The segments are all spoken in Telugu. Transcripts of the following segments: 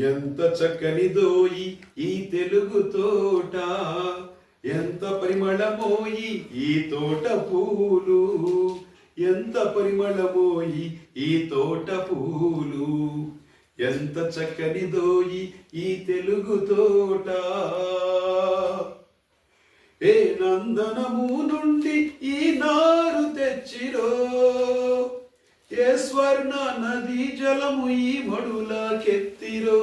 ఎంత చక్కనిదోయి ఈ తెలుగు తోట, ఎంత పరిమళమోయి ఈ తోట పూలు, ఎంత పరిమళమోయి ఈ తోట పూలు, ఎంత చక్కనిదోయి ఈ తెలుగు తోట. ఏ నందనము నుండి ఈ నారు తెచ్చిరో, ఏ స్వర్ణ నదీ జలము ఈ మడులకెత్తిరో.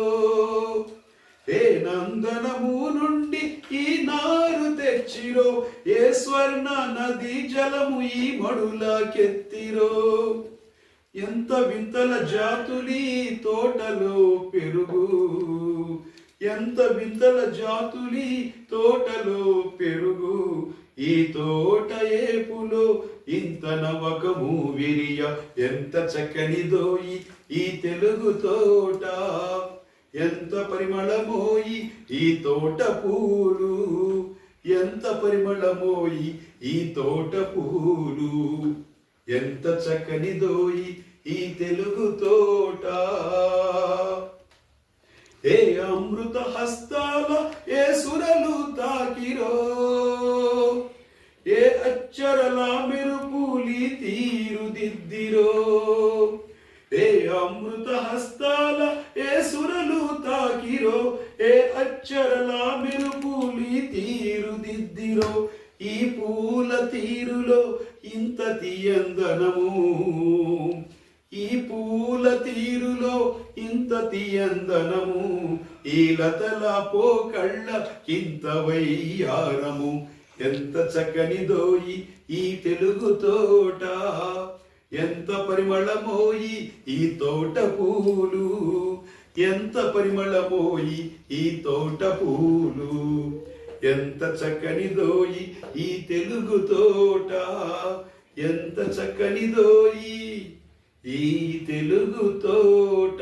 ఏ నందనము నుండి ఈ నారు తెచ్చిరో, ఏ స్వర్ణ నదీ జలము ఈ మడులకెత్తిరో. ఎంత వింతల జాతులి తోటలో పెరుగు, ఎంత వింతల జాతులి తోటలో పెరుగు. ఈ తోట ఏపులో ఇంత నవకము విరియ, ఎంత చక్కనిదోయి ఈ తెలుగు తోట, ఎంత పరిమళమోయి ఈ తోట పూలు, ఎంత పరిమళమోయి ఈ తోట పూలు, ఎంత చక్కనిదోయి ఈ తెలుగు తోట. ఏ అమృత హస్తాల ఏ సురలు తాకిరో, ఏ అచ్చరల మెరుపులి తీరుదిద్దిరో. ఏ అమృత హస్తాల ఏ సురలు తాకిరో, ఏ అచ్చరల మెరుపులి తీరుదిద్దిరో. ఈ పూల తీరులో ఇంత తీయందనము, ఈ పూల తీరులో ఇంత తీయందనము. ఈ లతల పోకళ్ళ కింత వయ్యారము, ఎంత చక్కనిదోయి ఈ తెలుగు తోట, ఎంత పరిమళమోయి ఈ తోట పూలు, ఎంత పరిమళమోయి ఈ తోట పూలు, ఎంత చక్కనిదోయి ఈ తెలుగు తోట, ఎంత చక్కనిదోయి ఈ తెలుగు తోట.